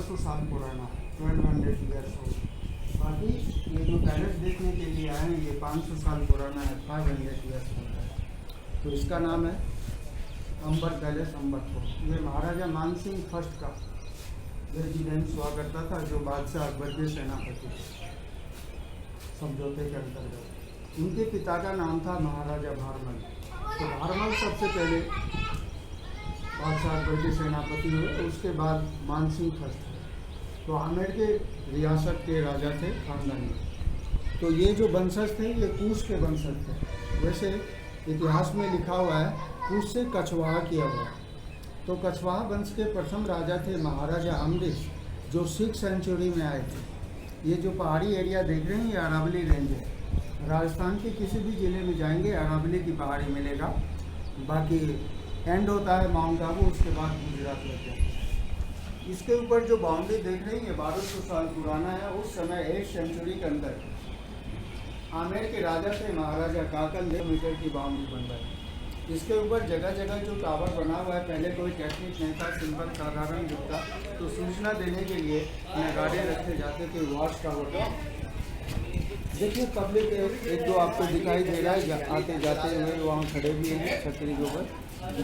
1200 साल पुराना है, 1200 ईयर्स ओल्ड। बाकी ये जो पैलेस देखने के लिए आए हैं, ये 500 साल पुराना है, 500 ईयर्स ओल्ड है। तो इसका नाम है अंबर पैलेस, अंबरपुर। ये महाराजा मानसिंह फर्स्ट का रेजिडेंस हुआ करता था, जो बादशाह अकबर के सेनापति समझौते के अंतर्गत। उनके पिता का नाम था महाराजा भारमल। तो भारमल सबसे पहले बादशाह अकबर के सेनापति हुए, उसके बाद मानसिंह फर्स्ट हुए। तो आमेर के रियासत के राजा थे, खानदानी। तो ये जो वंशज थे, ये कूश के वंशज थे। वैसे इतिहास में लिखा हुआ है कूश से कछवाहा किया हुआ। तो कछवाहा वंश के प्रथम राजा थे महाराजा अमरीश, जो 6th सेंचुरी में आए थे। ये जो पहाड़ी एरिया देख रहे हैं, ये अरावली रेंज है। राजस्थान के किसी भी ज़िले में जाएंगे, अरावली की पहाड़ी मिलेगा। बाकी एंड होता है माउंट आबू, उसके बाद गुजरात होते हैं। इसके ऊपर जो बाउंड्री देख रही है 1200 साल पुराना है। उस समय 8th सेंचुरी के अंदर आमेर के राजा थे महाराजा काकल, 1 मीटर की बाउंड्री बन रही है। इसके ऊपर जगह जगह जो टावर बना हुआ है, पहले कोई टेक्निक नहीं था, सिंपल साधारण युग था। तो सूचना देने के लिए नगाड़े रखे जाते थे, वॉच टावर का। देखिए पब्लिक एक दो आपको दिखाई दे रहा है, आते जाते हुए वहाँ खड़े भी हैं छतरी के ऊपर।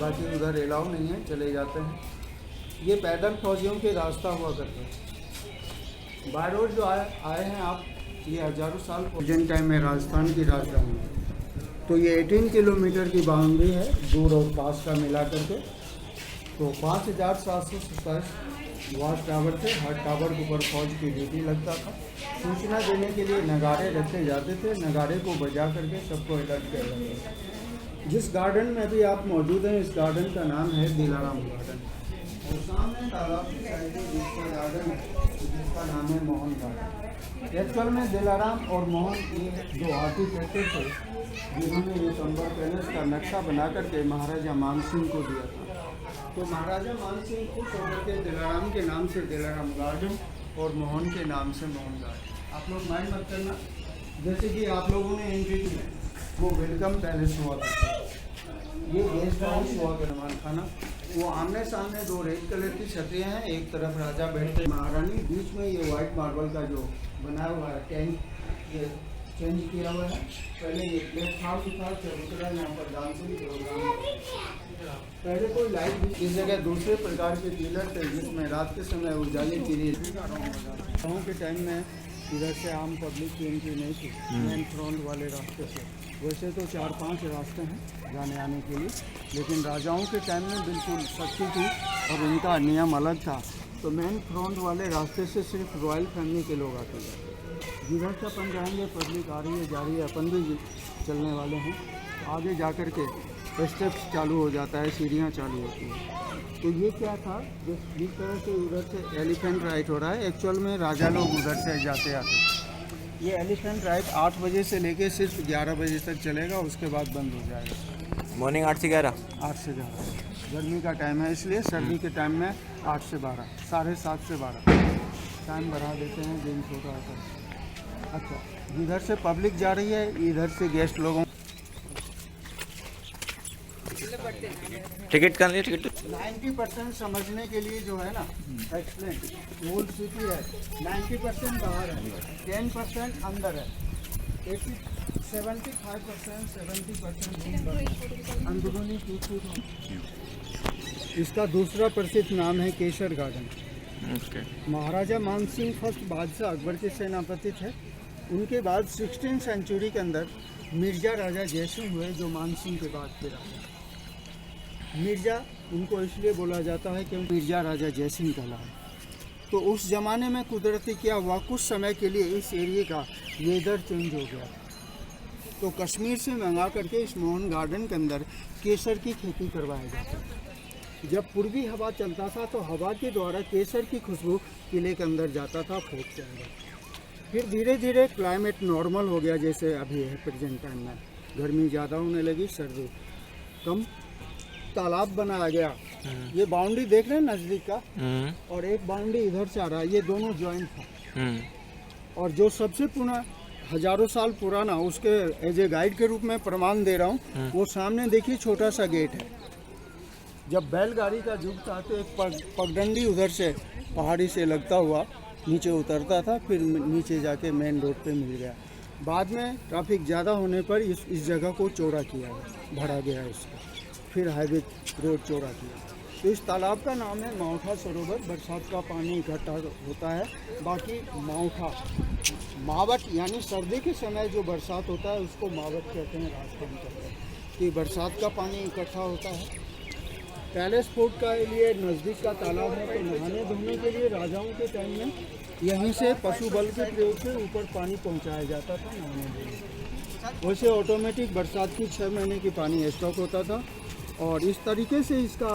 बाकी उधर अलाउ नहीं है, चले जाते हैं। ये पैदल फौजियों के रास्ता हुआ करते हैं। बाय रोड जो आए हैं आप, ये हजारों साल प्रेजेंट टाइम में राजस्थान की राजधानी है। तो ये 18 किलोमीटर की बाउंड्री है, दूर और पास का मिला करके। तो 5727 वॉच टावर थे। हर टावर के ऊपर फौज की ड्यूटी लगता था। सूचना देने के लिए नगाड़े रखे जाते थे, नगाड़े को बजा करके सबको अलर्ट किया जाता था। जिस गार्डन में भी आप मौजूद हैं, इस गार्डन का नाम है दिलाराम गार्डन। और सामने तालाब की साइड में दूसरा गार्डन है, जिसका नाम है मोहन गार्डन। एक्चुअल में दिलाराम और मोहन ये जो आर्किटेक्ट थे, जिन्होंने ये अंबर पैलेस का नक्शा बना करके महाराजा मानसिंह को दिया था। तो महाराजा मानसिंह खुश होकर के दिलाराम के नाम से दिलाराम गार्डन और मोहन के नाम से मोहन गार्डन। आप लोग माइंड मत करना, जैसे कि आप लोगों ने एंट्री की वो वेलकम पैलेस हुआ था, ये गेस्ट हाउस हुआ करमान खाना। वो आमने सामने 2 रेड कलर की छतरियाँ हैं, एक तरफ राजा बैठते महारानी, बीच में ये वाइट मार्बल का जो बना हुआ है टेंट, ये चेंज किया हुआ है। पहले ये गेस्ट हाउस था, चबूतरा, यहाँ पर डांसिंग प्रोग्राम। पहले कोई लाइट भी, इस जगह दूसरे प्रकार के पिलर थे, जिसमें रात के समय उजाले की गाँव के टाइम में इधर से आम पब्लिक की एंट्री नहीं थी, मेन फ्रंट वाले रास्ते से। वैसे तो 4-5 रास्ते हैं जाने आने के लिए, लेकिन राजाओं के टाइम में बिल्कुल सख्ती थी और उनका नियम अलग था। तो मेन फ्रंट वाले रास्ते से सिर्फ रॉयल फैमिली के लोग आते थे। जिधर से अपन जाएंगे, पब्लिक आ रही है जा रही है, अपन भी चलने वाले हैं। तो आगे जा कर के स्टेप्स चालू हो जाता है, सीढ़ियाँ चालू होती हैं। तो ये क्या था, जिस तरह से उधर से एलिफेंट राइड हो रहा है, एक्चुअल में राजा लोग उधर से जाते आते। ये एलिफेंट राइड 8 बजे से लेके सिर्फ 11 बजे तक चलेगा, उसके बाद बंद हो जाएगा। मॉर्निंग 8 से 11? 8 से 11 गर्मी का टाइम है, इसलिए सर्दी के टाइम में 8 से 12, 7:30 से 12 टाइम बढ़ा देते हैं, दिन छोटा होता है। अच्छा, इधर से पब्लिक जा रही है, इधर से गेस्ट लोगों। टिकट का लिए टिकट 90% समझने के लिए जो है ना, एक्सप्लेन ओल्ड सिटी है, 90% बाहर है, 10% अंदर है, 75% 70% अंदरूनी चीज। इसका दूसरा प्रसिद्ध नाम है केसर गार्डन। महाराजा मानसिंह फर्स्ट बादशाह अकबर के सेनापति थे। उनके बाद 16th सेंचुरी के अंदर मिर्जा राजा जयसिंह हुए, जो मानसिंह के बाद के राजा। मिर्जा उनको इसलिए बोला जाता है क्योंकि मिर्जा राजा जयसिंह कहलाए। तो उस ज़माने में कुदरती क्या हुआ, कुछ समय के लिए इस एरिए का वेदर चेंज हो गया। तो कश्मीर से मंगा करके इस मोहन गार्डन के अंदर केसर की खेती करवाया जाता है। जब पूर्वी हवा चलता था तो हवा के द्वारा केसर की खुशबू किले के अंदर जाता था, फोक के अंदर। फिर धीरे धीरे क्लाइमेट नॉर्मल हो गया, जैसे अभी है प्रेजेंट टाइम में। गर्मी ज़्यादा होने लगी, सर्दी कम। तालाब बनाया गया। ये बाउंड्री देख रहे हैं नज़दीक का, और एक बाउंड्री इधर से आ रहा है, ये दोनों ज्वाइंट था। और जो सबसे पुराना हजारों साल पुराना, उसके एज ए गाइड के रूप में प्रमाण दे रहा हूँ, वो सामने देखिए छोटा सा गेट है। जब बैलगाड़ी का युग था तो एक पगडंडी उधर से पहाड़ी से लगता हुआ नीचे उतरता था, फिर नीचे जाके मेन रोड पे मिल गया। बाद में ट्रैफिक ज़्यादा होने पर इस जगह को चौड़ा किया है, भरा गया है इसको, फिर हाईवे रोड चौड़ा किया। तो इस तालाब का नाम है माउठा सरोवर। बरसात का पानी इकट्ठा होता है। बाकी माउठा, मावट यानी सर्दी के समय जो बरसात होता है उसको मावट कहते हैं, राजस्थान कहते हैं कि बरसात का पानी इकट्ठा होता है। पैलेस फोर्ट का लिए नज़दीक का तालाब है, तो नहाने धोने के लिए राजाओं के टाइम में यहीं से पशु बल के प्रयोग से ऊपर पानी पहुंचाया जाता था नहाने धोने। वैसे ऑटोमेटिक बरसात की 6 महीने की पानी स्टॉक होता था, और इस तरीके से इसका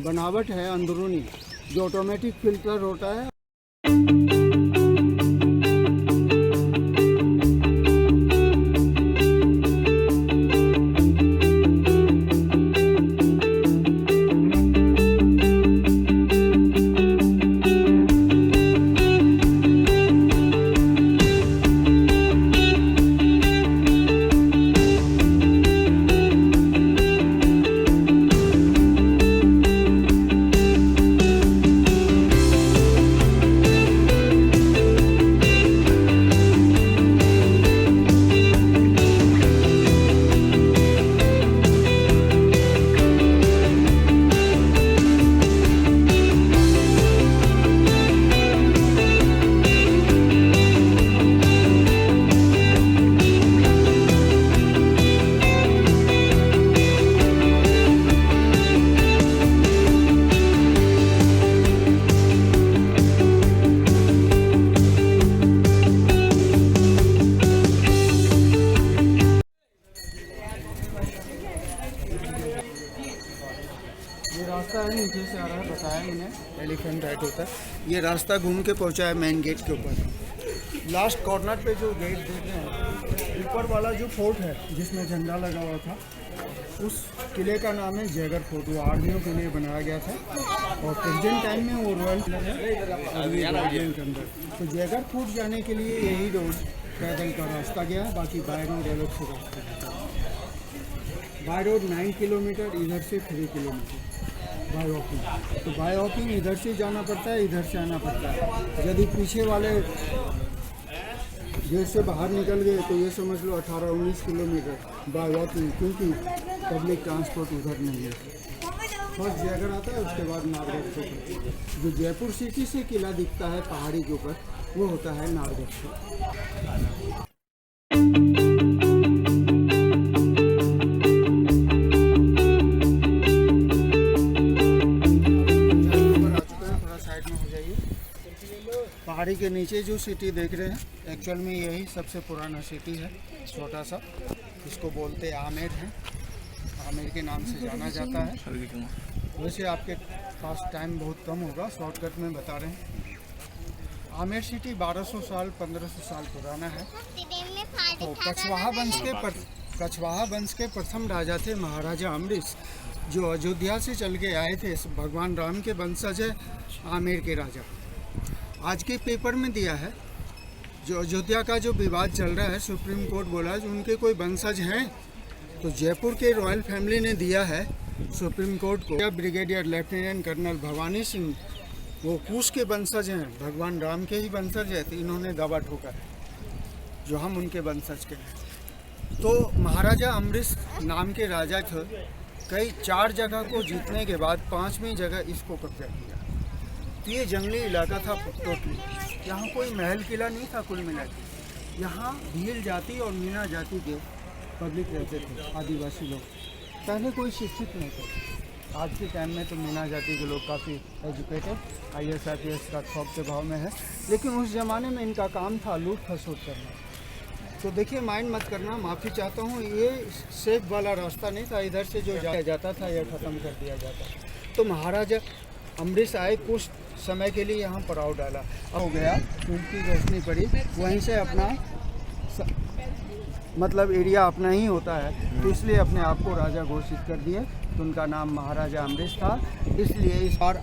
बनावट है अंदरूनी, जो ऑटोमेटिक फिल्टर होता है। ये रास्ता है नीचे से आ रहा है, बताया मैंने, एलिफेंट राइट होता है। ये रास्ता घूम के पहुंचा है मेन गेट के ऊपर। लास्ट कॉर्नर पे जो गेट देख रहे हैं, ऊपर वाला जो फोर्ट है जिसमें झंडा लगा हुआ था, उस किले का नाम है जयगढ़ फोर्ट। वो आर्मियों के लिए बनाया गया था, और प्रेजेंट टाइम में वो रॉयल किला है के अंदर। तो जयगढ़ फोर्ट जाने के लिए यही रोड पैदल का रास्ता गया है, बाकी बाय रोड अलग से रास्ता। बाय रोड 9 किलोमीटर, इधर से 3 किलोमीटर बाय वॉकिंग। तो बाय वॉकिंग इधर से जाना पड़ता है, इधर से आना पड़ता है। यदि पीछे वाले गेट से बाहर निकल गए तो ये समझ लो 18-19 किलोमीटर बाय वॉकिंग, क्योंकि पब्लिक ट्रांसपोर्ट उधर नहीं है। फर्स्ट जयगढ़ आता है, उसके बाद नारगढ़ फोर्ट। जो जयपुर सिटी से किला दिखता है पहाड़ी के ऊपर, वो होता है नारगढ़ फोर्ट। पहाड़ी के नीचे जो सिटी देख रहे हैं, एक्चुअल में यही सबसे पुराना सिटी है, छोटा सा, इसको बोलते आमेर है। आमेर के नाम से जाना जाता है। वैसे आपके पास टाइम बहुत कम होगा, शॉर्टकट में बता रहे हैं। आमेर सिटी 1200 साल 1500 साल पुराना है। तो कछवाहा वंश के प्रथम राजा थे महाराजा अम्बरीश, जो अयोध्या से चल के आए थे। भगवान राम के वंशज है आमेर के राजा। आज के पेपर में दिया है, जो अयोध्या का जो विवाद चल रहा है, सुप्रीम कोर्ट बोला जो उनके कोई वंशज हैं, तो जयपुर के रॉयल फैमिली ने दिया है सुप्रीम कोर्ट को, brigadier lieutenant colonel Bhawani Singh, वो कुश के वंशज हैं, भगवान राम के ही वंशज है। तो इन्होंने दावा ठोका है जो हम उनके वंशज के हैं। तो महाराजा अम्बरीश नाम के राजा थे, कई 4 जगह को जीतने के बाद 5वीं जगह इसको कब्जा किया। तो ये जंगली इलाका था टोटली, यहाँ कोई महल किला नहीं था। कुल मिला के यहाँ भील जाति और मीना जाति के पब्लिक रहते थे, आदिवासी लोग। पहले कोई शिक्षित नहीं थे। आज के टाइम में तो मीना जाति के लोग काफ़ी एजुकेटेड, IAS IPS का खौफ के भाव में है, लेकिन उस ज़माने में इनका काम था लूट खसोट करना। तो देखिए, माइंड मत करना, माफ़ी चाहता हूँ, ये सेफ वाला रास्ता नहीं था। इधर से जो जाया जाता था यह ख़त्म कर दिया जाता। तो महाराजा अम्बरीश आए, कुछ समय के लिए यहाँ पड़ाव डाला, हो गया, उनकी रोशनी पड़ी, वहीं से अपना मतलब एरिया अपना ही होता है, तो इसलिए अपने आप को राजा घोषित कर दिए। तो उनका नाम महाराजा अम्बरीश था, इसलिए इस बार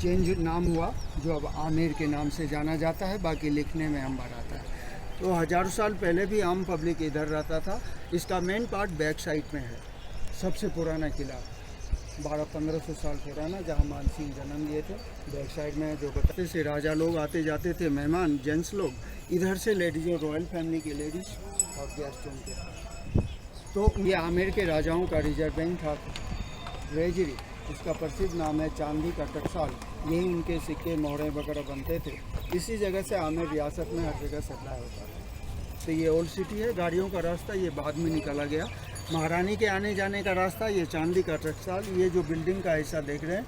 चेंज नाम हुआ, जो अब आमेर के नाम से जाना जाता है। बाकी लिखने में अंबर आता है। तो हज़ारों साल पहले भी आम पब्लिक इधर रहता था। इसका मेन पार्ट बैक साइड में है, सबसे पुराना किला। 1200-1500 साल पुराना, जहाँ मानसिंह जन्म लिए थे। बैक साइड में जो बताते से राजा लोग आते जाते थे, मेहमान जेंट्स लोग, इधर से लेडीज़, रॉयल फैमिली की लेडीज़ और गेस्ट उनके। तो ये आमेर के राजाओं का रिजर्व बैंक था, ट्रेजरी। इसका प्रसिद्ध नाम है चांदी का टकसाल। यही उनके सिक्के, मोहरें वगैरह बनते थे। इसी जगह से आमेर रियासत में हर जगह सप्लाई होता था। तो ये ओल्ड सिटी है। गाड़ियों का रास्ता ये बाद में निकाला गया। महारानी के आने जाने का रास्ता ये चांदी का टकसाल। ये जो बिल्डिंग का हिस्सा देख रहे हैं,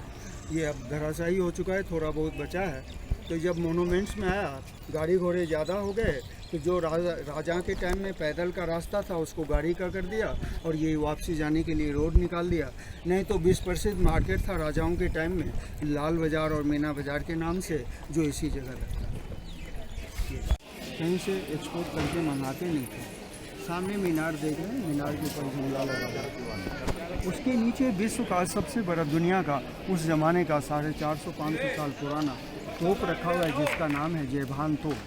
ये अब धराशायी हो चुका है, थोड़ा बहुत बचा है। तो जब मोनूमेंट्स में आया, गाड़ी घोड़े ज़्यादा हो गए, तो जो राजा के टाइम में पैदल का रास्ता था उसको गाड़ी का कर दिया और ये वापसी जाने के लिए रोड निकाल दिया। नहीं तो विश्व प्रसिद्ध मार्केट था राजाओं के टाइम में, लाल बाज़ार और मीना बाज़ार के नाम से, जो इसी जगह लगता है। कहीं से एक्सपोर्ट करके मंगाते नहीं थे। सामने मीनार देख रहे हैं, मीनार के ऊपर झूला लगा है। उसके नीचे विश्व का सबसे बड़ा, दुनिया का उस ज़माने का 450-500 साल पुराना तोप रखा हुआ है, जिसका नाम है जयभान तोप।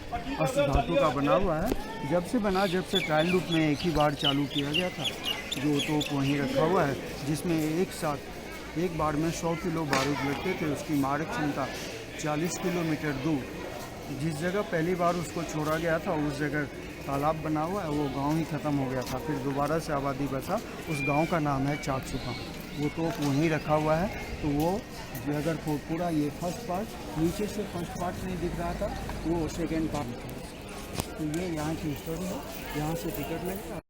अष्ट धातु का बना हुआ है। जब से ट्रायल रूप में एक ही बार चालू किया गया था, जो तोप वहीं रखा हुआ है, जिसमें एक बार में 100 किलो बारूद लगते थे। उसकी मारक क्षमता 40 किलोमीटर दूर, जिस जगह पहली बार उसको छोड़ा गया था उस जगह तालाब बना हुआ है, वो गांव ही ख़त्म हो गया था। फिर दोबारा से आबादी बसा, उस गांव का नाम है चाकसू गाँव। वो तोप वहीं रखा हुआ है। तो वो अगर पूरा ये फर्स्ट पार्ट, नीचे से फर्स्ट पार्ट नहीं दिख रहा था, वो सेकेंड पार्ट था। तो ये यहाँ की स्टोरी है। यहाँ से टिकट लगेगा।